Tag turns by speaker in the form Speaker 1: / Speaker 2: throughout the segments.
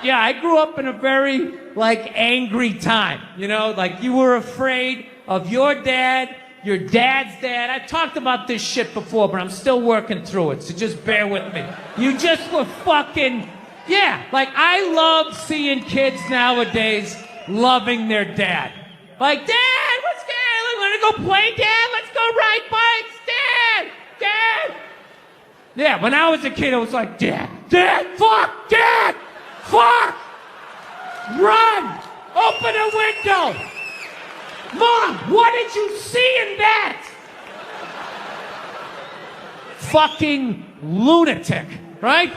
Speaker 1: Yeah, I grew up in a very, like, angry time. You know, like, you were afraid of your dad's dad. I've talked about this shit before, but I'm still working through it, so just bear with me. You just were fucking... Yeah, like, I love seeing kids nowadays loving their dad. Like, Dad, what's good? Want to go play, Dad? Let's go ride bikes, Dad! Dad! Yeah, when I was a kid, I was like, Dad, fuck, Dad, fuck! Run! Open a window! Mom, what did you see in that? Fucking lunatic, right?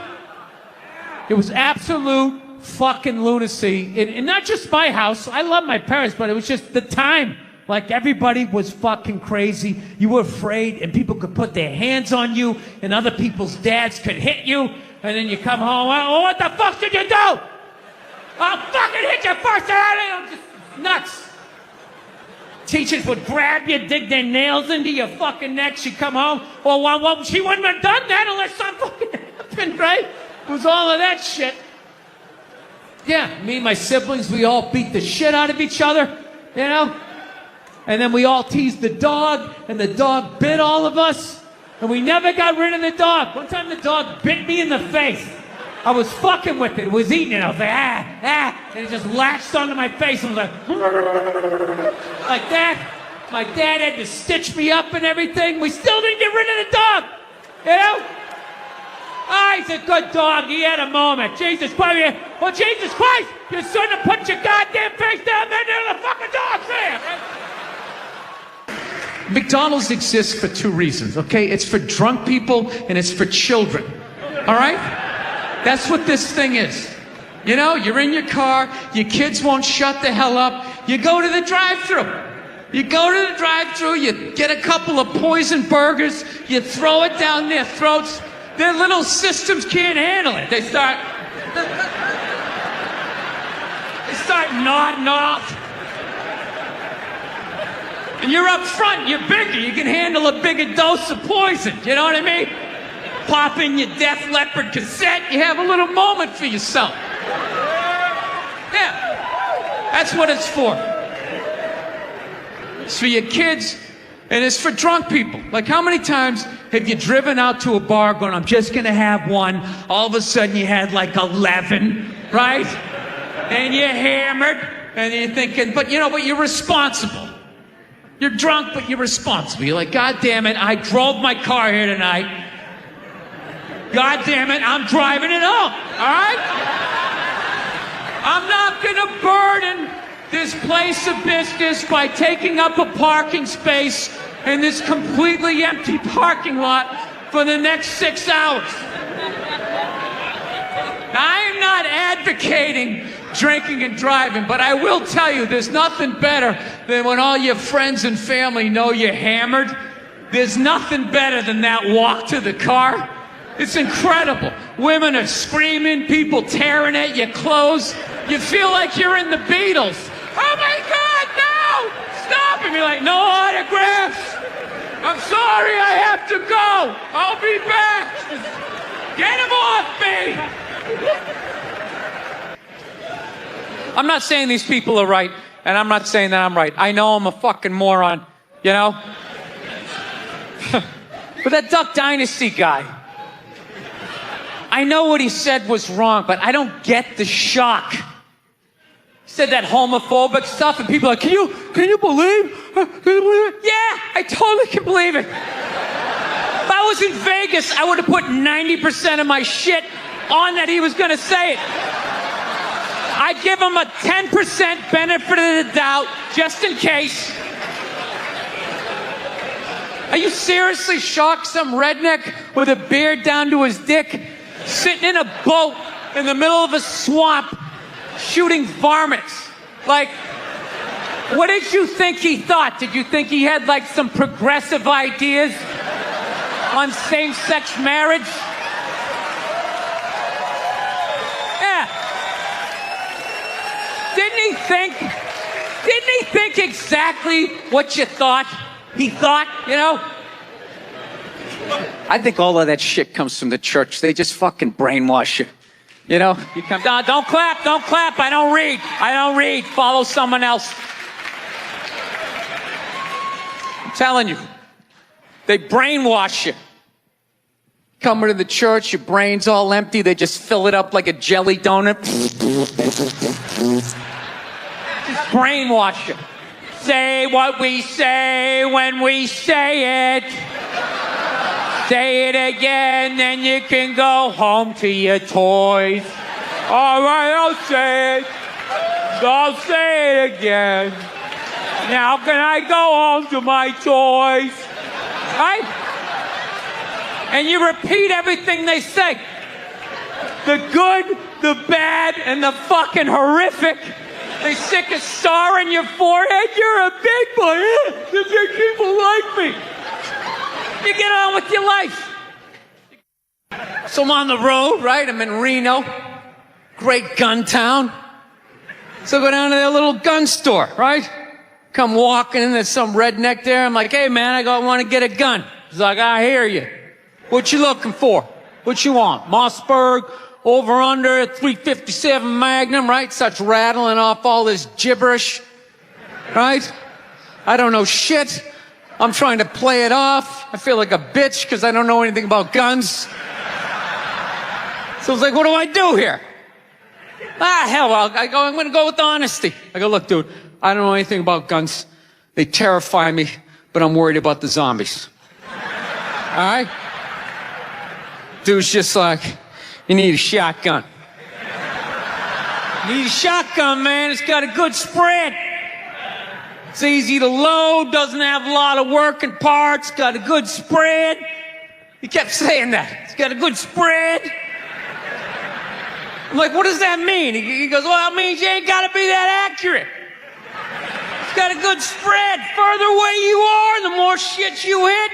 Speaker 1: It was absolute fucking lunacy. And not just my house. I love my parents, but it was just the time. Like, everybody was fucking crazy. You were afraid, and people could put their hands on you, and other people's dads could hit you, and then you come home, oh, what the fuck did you do? I'll fucking hit you first. I'm just nuts. Teachers would grab you, dig their nails into your fucking neck. She'd come home. Well, she wouldn't have done that unless something fucking happened, right? It was all of that shit. Yeah, me and my siblings, we all beat the shit out of each other, you know? And then we all teased the dog, and the dog bit all of us, and we never got rid of the dog. One time the dog bit me in the face. I was fucking with it. It was eating it. I was like, and it just latched onto my face and was like that. My dad had to stitch me up and everything. We still didn't get rid of the dog, you know? Oh, he's a good dog. He had a moment. Jesus Christ. Well, Jesus Christ, you shouldn't have put your goddamn face down there near the fucking dog's there.
Speaker 2: McDonald's exists for two reasons, okay? It's for drunk people and it's for children, all right? That's what this thing is. You know, you're in your car, your kids won't shut the hell up, you go to the drive-thru. You go to the drive-thru, you get a couple of poison burgers, you throw it down their throats. Their little systems can't handle it. They start nodding off. And you're up front, you're bigger, you can handle a bigger dose of poison, you know what I mean? Pop in your Def Leppard cassette, you have a little moment for yourself. Yeah, that's what it's for. It's for your kids, and it's for drunk people. Like, how many times have you driven out to a bar going, I'm just gonna have one, all of a sudden you had like 11, right? And you're hammered, and you're thinking, but you're responsible. You're drunk, but you're responsible. You're like, God damn it, I drove my car here tonight. God damn it, I'm driving it home, all right? I'm not gonna burden this place of business by taking up a parking space in this completely empty parking lot for the next 6 hours. Now, I am not advocating drinking and driving, but I will tell you, there's nothing better than when all your friends and family know you're hammered. There's nothing better than that walk to the car. It's incredible. Women are screaming, people tearing at your clothes. You feel like you're in the Beatles. Oh my God, no! Stop! And you're like, no autographs! I'm sorry, I have to go! I'll be back! Get him off me! I'm not saying these people are right, and I'm not saying that I'm right. I know I'm a fucking moron, you know? But that Duck Dynasty guy, I know what he said was wrong, but I don't get the shock. He said that homophobic stuff, and people are like, can you believe? Yeah, I totally can believe it. If I was in Vegas, I would have put 90% of my shit on that he was gonna say it. I'd give him a 10% benefit of the doubt, just in case. Are you seriously shocked some redneck with a beard down to his dick, sitting in a boat in the middle of a swamp, shooting varmints? Like, what did you think he thought? Did you think he had like some progressive ideas on same-sex marriage? Yeah. Didn't he think exactly what you thought? He thought, you know? I think all of that shit comes from the church. They just fucking brainwash you. You know, you come, no, don't clap, don't clap. I don't read. I don't read. Follow someone else. I'm telling you, they brainwash you. Come into the church, your brain's all empty. They just fill it up like a jelly donut. Just brainwash you. Say what we say when we say it. Say it again, then you can go home to your toys. All right, I'll say it. I'll say it again. Now can I go home to my toys? Right? And you repeat everything they say. The good, the bad, and the fucking horrific. They stick a star in your forehead. You're a big boy. The big people like me. You get on with your life. So I'm on the road, right? I'm in Reno. Great gun town. So I go down to their little gun store, right? Come walking in, there's some redneck there. I'm like, hey man, I want to get a gun. He's like, I hear you. What you looking for? What you want? Mossberg, over under, 357 Magnum, right? Starts rattling off all this gibberish, right? I don't know shit. I'm trying to play it off. I feel like a bitch because I don't know anything about guns. So I was like, what do I do here? Hell, I'm going to go with honesty. I go, look, dude, I don't know anything about guns. They terrify me, but I'm worried about the zombies. All right? Dude's just like, you need a shotgun. You need a shotgun, man. It's got a good spread. It's easy to load, doesn't have a lot of working parts, got a good spread. He kept saying that. It's got a good spread. I'm like, what does that mean? He goes, well, it means you ain't got to be that accurate. It's got a good spread. Further away you are, the more shit you hit.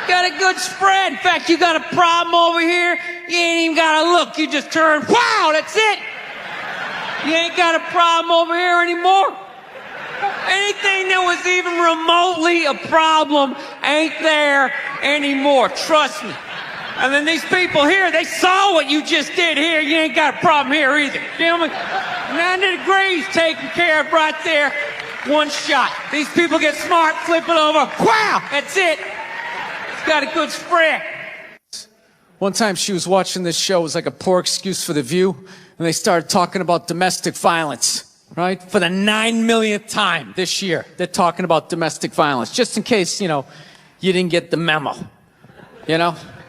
Speaker 2: Got a good spread. In fact, you got a problem over here, you ain't even got to look. You just turn, wow, that's it. You ain't got a problem over here anymore. Anything that was even remotely a problem ain't there anymore. Trust me. And then these people here, they saw what you just did here. You ain't got a problem here either. Gentlemen, 90 degrees taken care of right there. One shot. These people get smart, flip it over. Wow, that's it. It's got a good spread. One time she was watching this show. It was like a poor excuse for The View. And they started talking about domestic violence, right? For the 9 millionth time this year, they're talking about domestic violence. Just in case, you didn't get the memo,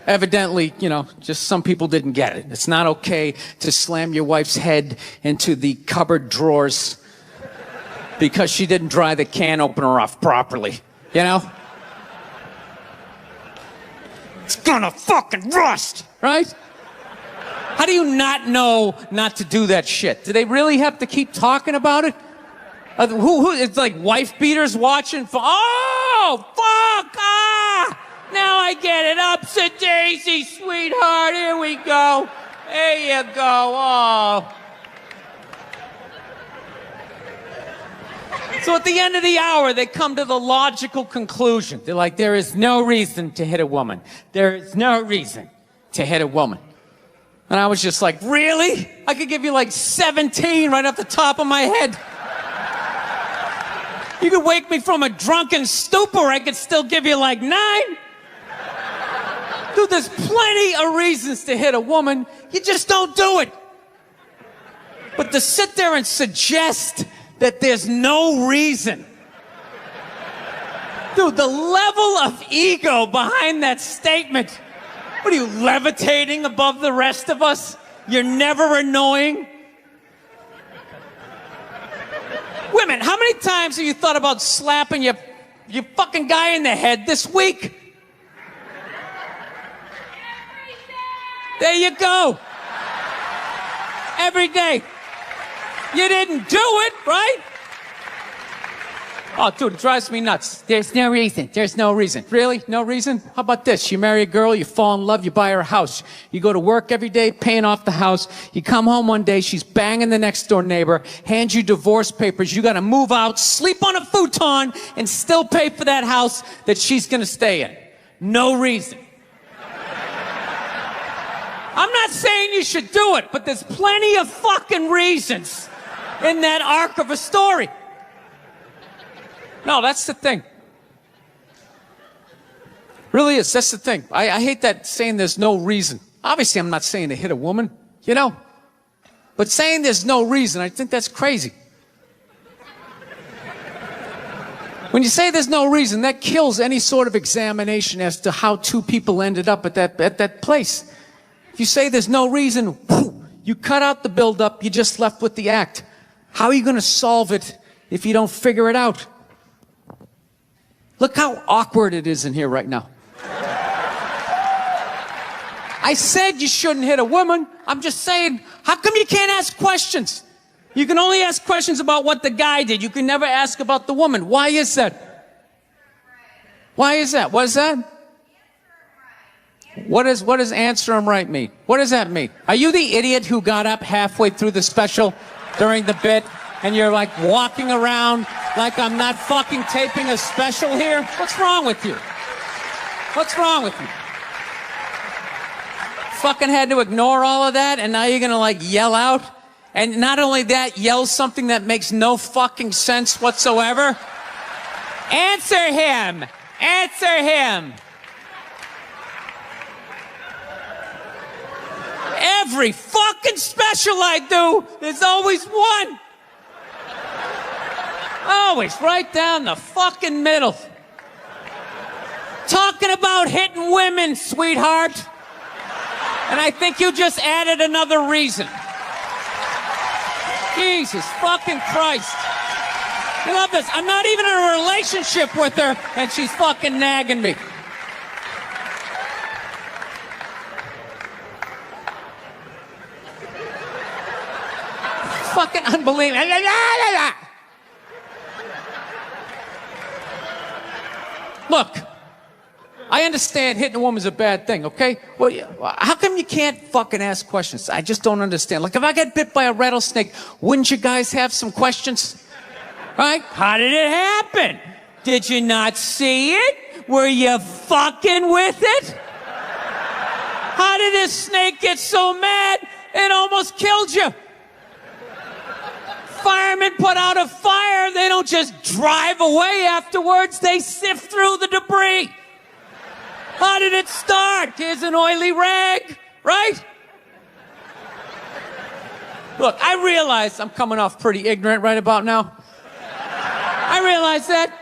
Speaker 2: Evidently, just some people didn't get it. It's not okay to slam your wife's head into the cupboard drawers because she didn't dry the can opener off properly, It's gonna fucking rust, right? How do you not know not to do that shit? Do they really have to keep talking about it? It's like wife beaters watching. Oh, fuck! Now I get it. Ups a daisy, sweetheart. Here we go. There you go. Oh. So at the end of the hour, they come to the logical conclusion. They're like, there is no reason to hit a woman. There is no reason to hit a woman. And I was just like, really? I could give you like 17 right off the top of my head. You could wake me from a drunken stupor, I could still give you like 9. Dude, there's plenty of reasons to hit a woman. You just don't do it. But to sit there and suggest that there's no reason. Dude, the level of ego behind that statement. What are you, levitating above the rest of us? You're never annoying? Women, how many times have you thought about slapping your fucking guy in the head this week? There you go. Every day. You didn't do it, right? Oh, dude, it drives me nuts. There's no reason. There's no reason. Really? No reason? How about this? You marry a girl, you fall in love, you buy her a house. You go to work every day, paying off the house. You come home one day, she's banging the next door neighbor, hands you divorce papers. You got to move out, sleep on a futon, and still pay for that house that she's going to stay in. No reason. I'm not saying you should do it, but there's plenty of fucking reasons in that arc of a story. No, that's the thing. Really is. That's the thing. I hate that saying there's no reason. Obviously, I'm not saying to hit a woman, you know? But saying there's no reason, I think that's crazy. When you say there's no reason, that kills any sort of examination as to how two people ended up at that place. If you say there's no reason, you cut out the build-up, you're just left with the act. How are you going to solve it if you don't figure it out? Look how awkward it is in here right now. I said you shouldn't hit a woman. I'm just saying, how come you can't ask questions? You can only ask questions about what the guy did. You can never ask about the woman. Why is that? Why is that? What is that? What does answer him right mean? What does that mean? Are you the idiot who got up halfway through the special during the bit and you're like walking around like I'm not fucking taping a special here? What's wrong with you? What's wrong with you? Fucking had to ignore all of that and now you're gonna like yell out? And not only that, yell something that makes no fucking sense whatsoever. Answer him! Answer him! Every fucking special I do, there's always one. Always right down the fucking middle. Talking about hitting women, sweetheart. And I think you just added another reason. Jesus fucking Christ. I love this. I'm not even in a relationship with her, and she's fucking nagging me. Fucking unbelievable. Look, I understand hitting a woman's a bad thing, okay? Well, how come you can't fucking ask questions? I just don't understand. Like, if I get bit by a rattlesnake, wouldn't you guys have some questions? Right? How did it happen? Did you not see it? Were you fucking with it? How did this snake get so mad it almost killed you? Firemen put out a fire. They don't just drive away afterwards. They sift through the debris. How did it start? Here's an oily rag, right? Look, I realize I'm coming off pretty ignorant right about now. I realize that.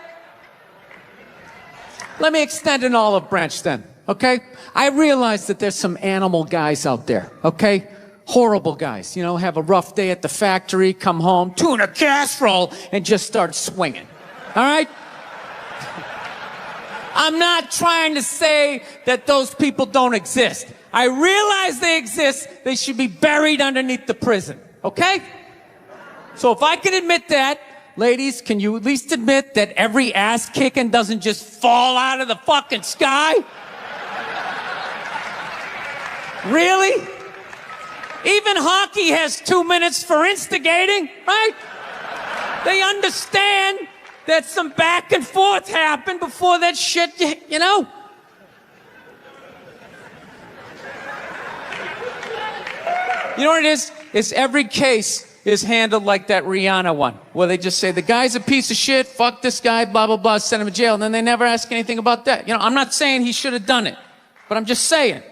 Speaker 2: Let me extend an olive branch then, okay? I realize that there's some animal guys out there, okay? Horrible guys, you know, have a rough day at the factory, come home, tuna casserole, and just start swinging, all right? I'm not trying to say that those people don't exist. I realize they exist. They should be buried underneath the prison, okay? So if I can admit that, ladies, can you at least admit that every ass kicking doesn't just fall out of the fucking sky? Really? Even hockey has 2 minutes for instigating, right? They understand that some back and forth happened before that shit, you know? You know what it is? It's every case is handled like that Rihanna one, where they just say, the guy's a piece of shit, fuck this guy, blah, blah, blah, send him to jail, and then they never ask anything about that. You know, I'm not saying he should have done it, but I'm just saying.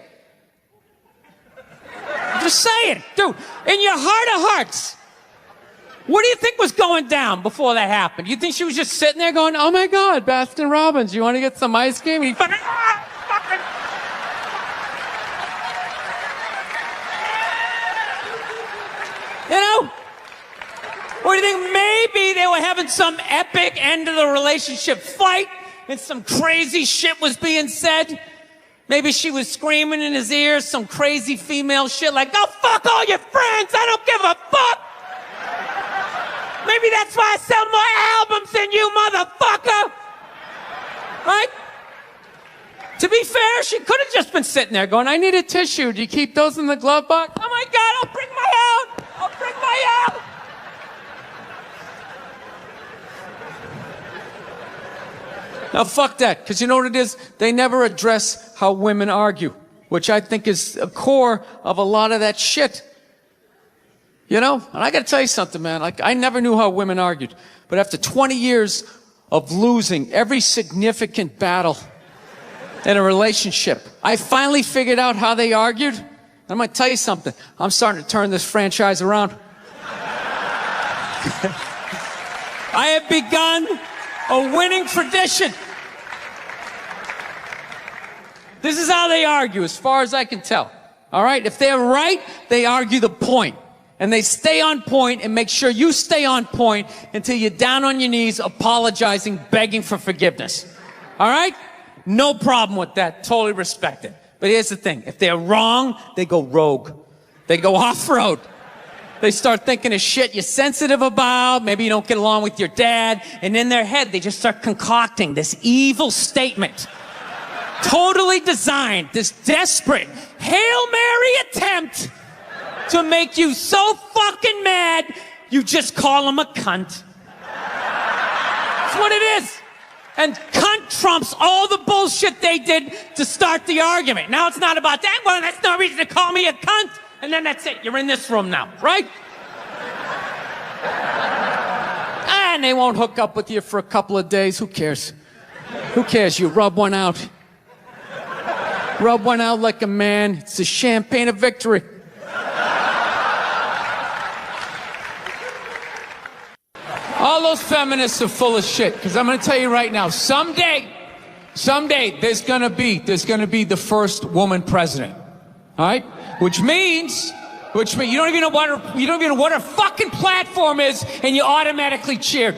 Speaker 2: I'm just saying, dude, in your heart of hearts, what do you think was going down before that happened? You think she was just sitting there going, oh my God, Baskin Robbins, you want to get some ice cream? And he fucking, you know? Or do you think maybe they were having some epic end of the relationship fight and some crazy shit was being said? Maybe she was screaming in his ear some crazy female shit like, go fuck all your friends, I don't give a fuck. Maybe that's why I sell more albums than you, motherfucker. Right? To be fair, she could have just been sitting there going, I need a tissue. Do you keep those in the glove box? Oh my God, I'll bring my out. I'll bring my out. Now fuck that, because you know what it is? They never address how women argue.
Speaker 3: which I think is a core of a lot of that shit. You know? And I gotta tell you something, man. Like, I never knew how women argued. But after 20 years of losing every significant battle in a relationship, I finally figured out how they argued. I'm gonna tell you something. I'm starting to turn this franchise around. I have begun a winning tradition. This is how they argue, as far as I can tell. All right? If they're right, they argue the point. And they stay on point and make sure you stay on point until you're down on your knees, apologizing, begging for forgiveness. All right? No problem with that. Totally respect it. But here's the thing. If they're wrong, they go rogue. They go off-road. They start thinking of shit you're sensitive about. Maybe you don't get along with your dad. And in their head, they just start concocting this evil statement. Totally designed, this desperate Hail Mary attempt to make you so fucking mad, you just call him a cunt. That's what it is. And cunt trumps all the bullshit they did to start the argument. Now it's not about that. Well, that's no reason to call me a cunt. And then that's it. You're in this room now, right? And they won't hook up with you for a couple of days. Who cares? Who cares? You rub one out. Rub one out like a man. It's the champagne of victory. All those feminists are full of shit, because I'm going to tell you right now, someday, there's going to be the first woman president. All right? Which means you don't even know what her fucking platform is, and you automatically cheered.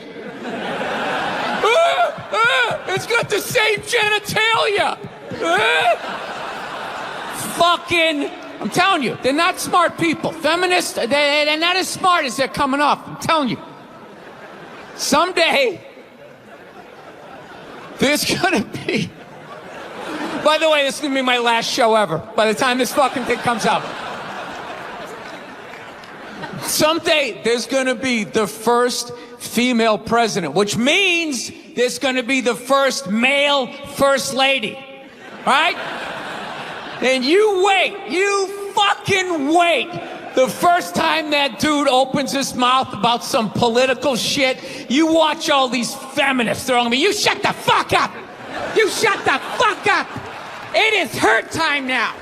Speaker 3: It's got the same genitalia. Fucking, I'm telling you, they're not smart people. Feminists, they're not as smart as they're coming off. I'm telling you. Someday, there's gonna be... By the way, this is gonna be my last show ever, by the time this fucking thing comes out. Someday, there's gonna be the first female president, which means there's gonna be the first male first lady. Right? And you wait, you fucking wait. The first time that dude opens his mouth about some political shit, you watch all these feminists throwing me, you shut the fuck up! You shut the fuck up! It is her time now.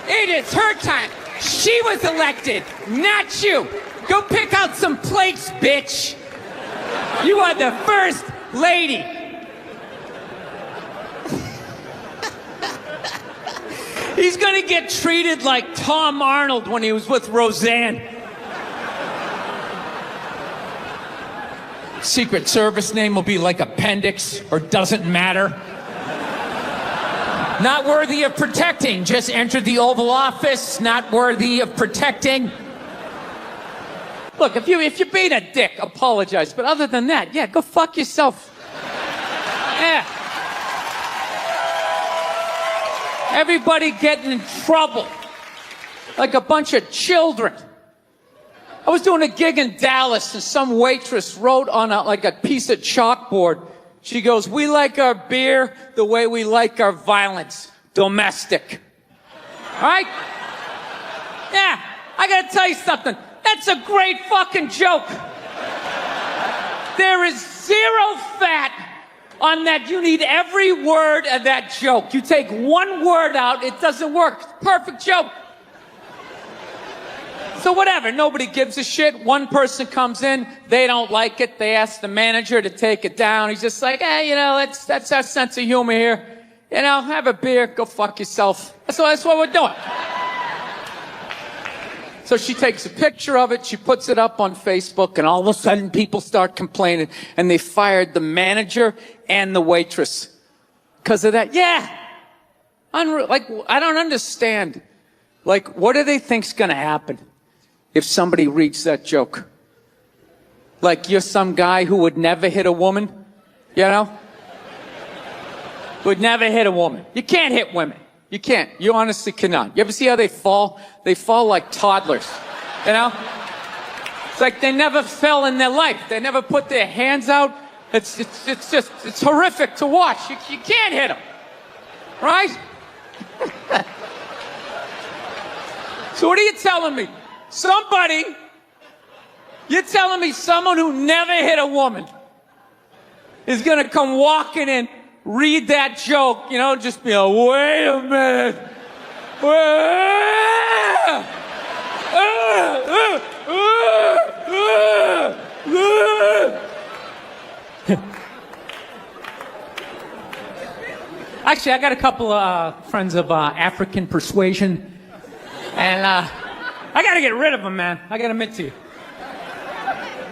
Speaker 3: It is her time. She was elected, not you. Go pick out some plates, bitch. You are the first lady. He's gonna get treated like Tom Arnold when he was with Roseanne. Secret Service name will be like Appendix or Doesn't Matter. Not worthy of protecting. Just entered the Oval Office. Not worthy of protecting. Look, if you're being a dick, apologize. But other than that, yeah, go fuck yourself. Yeah. Everybody getting in trouble. Like a bunch of children. I was doing a gig in Dallas and some waitress wrote on a piece of chalkboard. She goes, "We like our beer the way we like our violence. Domestic." All right? Yeah, I gotta tell you something. That's a great fucking joke. There is zero fat on that. You need every word of that joke. You take one word out, it doesn't work. Perfect joke. So whatever, nobody gives a shit. One person comes in, they don't like it. They ask the manager to take it down. He's just like, hey, that's our sense of humor here. Have a beer, go fuck yourself. That's what we're doing. So she takes a picture of it, she puts it up on Facebook, and all of a sudden people start complaining, and they fired the manager and the waitress. Because of that. Yeah. I don't understand. What do they think's gonna happen if somebody reads that joke? You're some guy who would never hit a woman? Would never hit a woman. You can't hit women. You can't. You honestly cannot. You ever see how they fall? They fall like toddlers. It's like they never fell in their life. They never put their hands out. It's horrific to watch. You can't hit them. Right? So what are you telling me? You're telling me someone who never hit a woman is gonna come walking in, read that joke, you know, just be like, wait a minute. Actually, I got a couple of friends of African persuasion, and I gotta get rid of them, man. I gotta admit to you.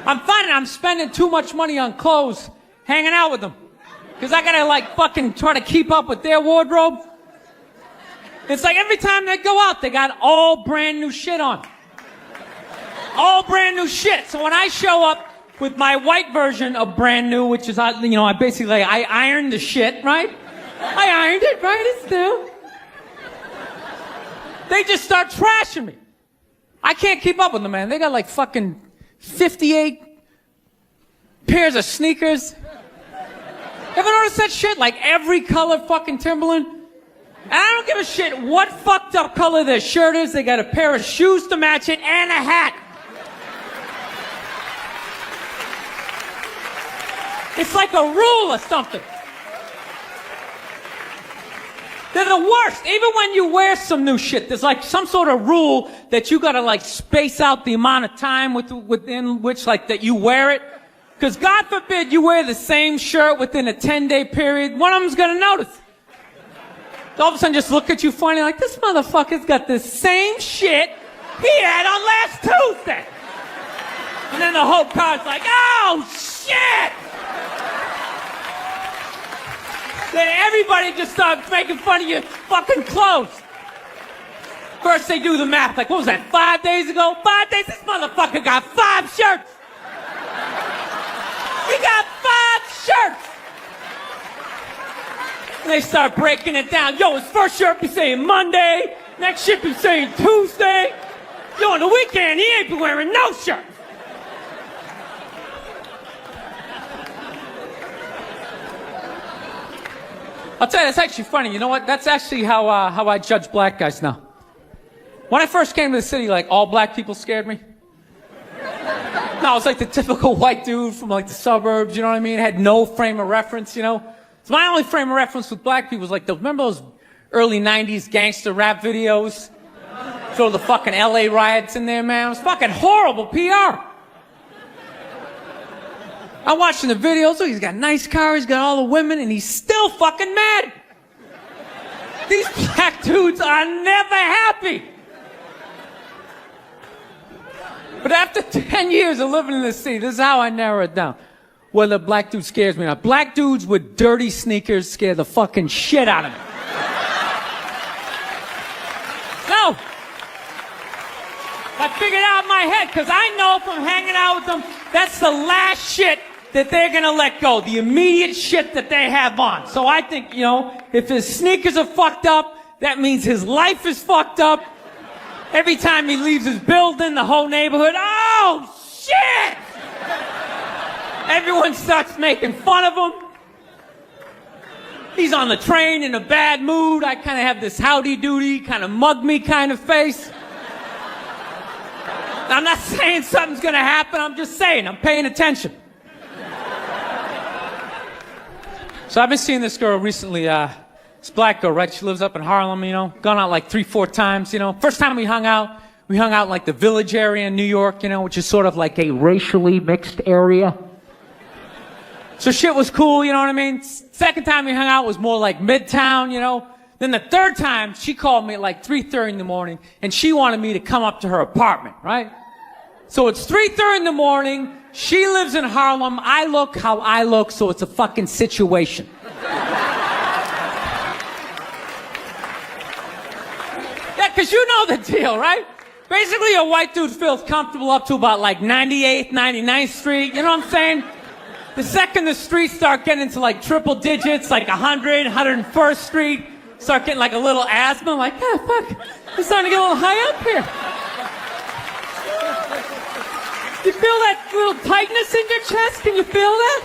Speaker 3: I'm finding I'm spending too much money on clothes hanging out with them. Because I gotta like fucking try to keep up with their wardrobe. It's like every time they go out, they got all brand new shit on. All brand new shit. So when I show up with my white version of brand new, which is, you know, I basically, I ironed the shit, right? I ironed it, right? It's new. They just start trashing me. I can't keep up with them, man. They got like fucking 58 pairs of sneakers. Ever notice that shit? Like every color fucking Timberland? And I don't give a shit what fucked up color their shirt is. They got a pair of shoes to match it and a hat. It's like a rule or something. They're the worst. Even when you wear some new shit, there's like some sort of rule that you gotta like space out the amount of time within which like that you wear it. Because God forbid you wear the same shirt within a 10-day period, one of them's gonna notice. All of a sudden just look at you funny like, this motherfucker's got the same shit he had on last Tuesday. And then the whole car's like, oh shit! Then everybody just starts making fun of your fucking clothes. First they do the math, like what was that, 5 days ago? 5 days? This motherfucker got 5 shirts! He got 5 shirts! And they start breaking it down. Yo, his first shirt be saying Monday, next shirt be saying Tuesday. Yo, on the weekend, he ain't be wearing no shirt. I'll tell you, it's actually funny. You know what? That's actually how I judge black guys now. When I first came to the city, like, all black people scared me. No, I was like the typical white dude from like the suburbs, you know what I mean? Had no frame of reference, you know? So my only frame of reference with black people was like, remember those early 90s gangster rap videos? Throw the fucking LA riots in there, man. It was fucking horrible PR. I'm watching the videos, look, he's got a nice car, he's got all the women, and he's still fucking mad. These black dudes are never happy. But after 10 years of living in this city, this is how I narrow it down. Whether a black dude scares me or not. Black dudes with dirty sneakers scare the fucking shit out of me. No. I figured out in my head, because I know from hanging out with them, that's the last shit that they're gonna let go. The immediate shit that they have on. So I think, you know, if his sneakers are fucked up, that means his life is fucked up. Every time he leaves his building, the whole neighborhood, oh, shit! Everyone starts making fun of him. He's on the train in a bad mood. I kind of have this howdy-doody, kind of mug-me kind of face. I'm not saying something's gonna happen, I'm just saying, I'm paying attention. So I've been seeing this girl recently, this black girl, right? She lives up in Harlem, you know, gone out like 3-4 times, you know. First time we hung out in like the Village area in New York, you know, which is sort of like a racially mixed area. So shit was cool, you know what I mean? Second time we hung out was more like Midtown, you know. Then the third time, she called me at like 3:30 in the morning, and she wanted me to come up to her apartment, right? So it's 3:30 in the morning, she lives in Harlem, I look how I look, so it's a fucking situation. Yeah, because you know the deal, right? Basically, a white dude feels comfortable up to about like 98th, 99th Street, you know what I'm saying? The second the streets start getting into like triple digits, like 100, 101st Street, start getting like a little asthma, like, ah, fuck, it's starting to get a little high up here. You feel that little tightness in your chest? Can you feel that?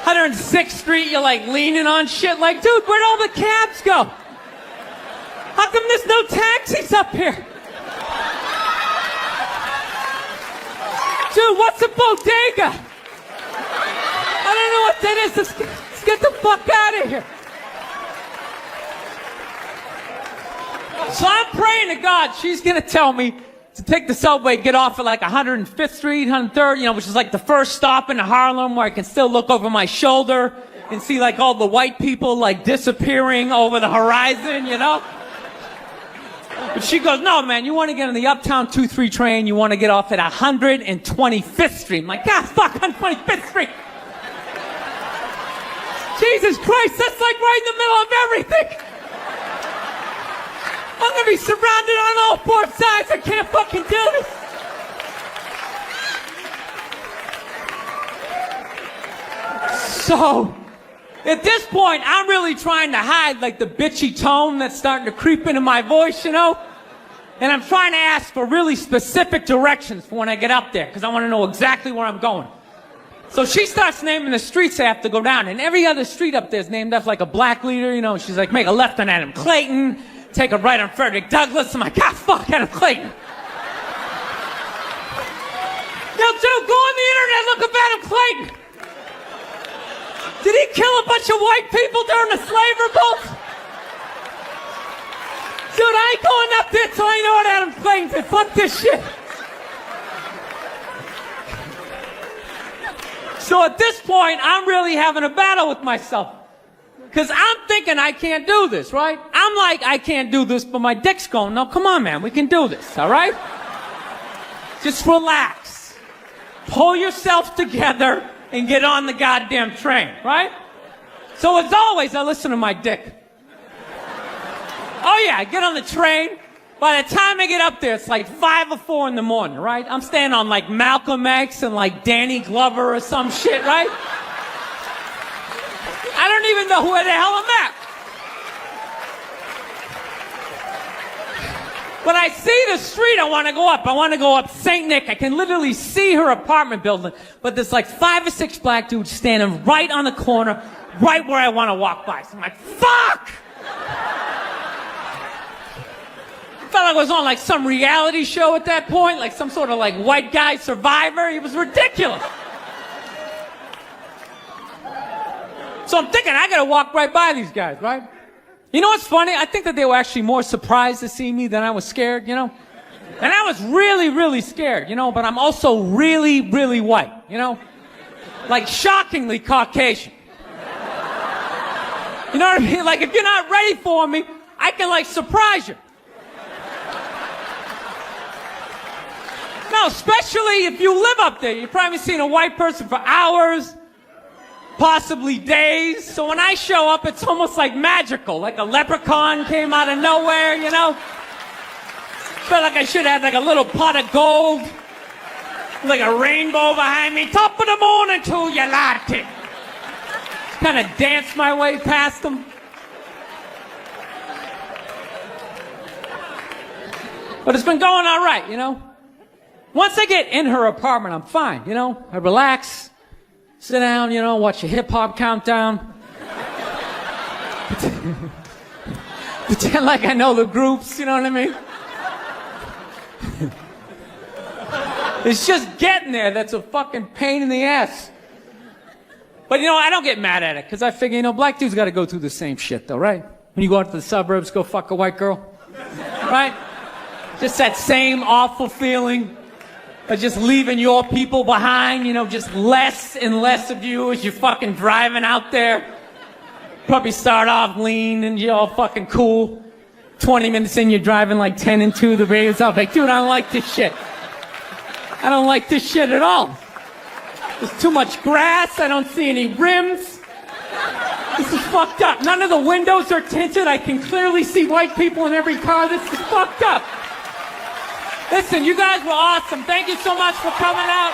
Speaker 3: 106th Street, you're like leaning on shit like, dude, where'd all the cabs go? How come there's no taxis up here?
Speaker 1: dude, what's a bodega? I don't know what that is. Let's get the fuck out of here. So I'm praying to God she's going to tell me to take the subway, get off at like 105th Street, 103rd, which is like the first stop in Harlem where I can still look over my shoulder and see like all the white people like disappearing over the horizon, But she goes, no, man, you want to get on the Uptown 2-3 train, you want to get off at 125th Street. I'm like, God, fuck, 125th Street. Jesus Christ, that's like right in the middle of everything. I'm going to be surrounded on all four sides. I can't fucking do this. So, at this point, I'm really trying to hide like the bitchy tone that's starting to creep into my voice, And I'm trying to ask for really specific directions for when I get up there, because I want to know exactly where I'm going. So she starts naming the streets I have to go down, and every other street up there is named after like a black leader, She's like, make a left on Adam Clayton, take a right on Frederick Douglass. I'm like, God, fuck Adam Clayton. Yo, dude, go on the internet, look up Adam Clayton. Did he kill a bunch of white people during the slave revolt? Dude, I ain't going up there till I know what Adam Clayton said. Fuck this shit. So at this point, I'm really having a battle with myself. Because I'm thinking I can't do this, right? I'm like, I can't do this, but my dick's going, no, come on, man, we can do this, all right? Just relax. Pull yourself together and get on the goddamn train, right? So as always, I listen to my dick. Oh yeah, I get on the train. By the time I get up there, it's like 5 or 4 in the morning, right? I'm staying on like Malcolm X and like Danny Glover or some shit, right? I don't even know where the hell I'm at. When I see the street I want to go up, I want to go up St. Nick. I can literally see her apartment building, but there's like 5 or 6 black dudes standing right on the corner, right where I want to walk by. So I'm like, fuck! I felt like I was on like some reality show at that point, like some sort of like white guy survivor. It was ridiculous. So I'm thinking, I gotta walk right by these guys, right? You know what's funny? I think that they were actually more surprised to see me than I was scared, And I was really, really scared, but I'm also really, really white, Like shockingly Caucasian. You know what I mean? Like if you're not ready for me, I can like surprise you. No, especially if you live up there. You've probably seen a white person for hours, possibly days. So when I show up, it's almost like magical. Like a leprechaun came out of nowhere, Felt like I should have like a little pot of gold, like a rainbow behind me. Top of the morning to you, latte. Kind of dance my way past them. But it's been going all right, Once I get in her apartment, I'm fine, I relax, sit down, watch a hip-hop countdown. Pretend like I know the groups, you know what I mean? It's just getting there that's a fucking pain in the ass. But, I don't get mad at it, because I figure, black dudes got to go through the same shit, though, right? When you go out to the suburbs, go fuck a white girl, right? Just that same awful feeling of just leaving your people behind, just less and less of you as you're fucking driving out there. Probably start off lean and you're all fucking cool. 20 minutes in, you're driving like 10 and 2, the radio's off. Like, dude, I don't like this shit. I don't like this shit at all. There's too much grass. I don't see any rims. This is fucked up. None of the windows are tinted. I can clearly see white people in every car. This is fucked up. Listen, you guys were awesome. Thank you so much for coming out.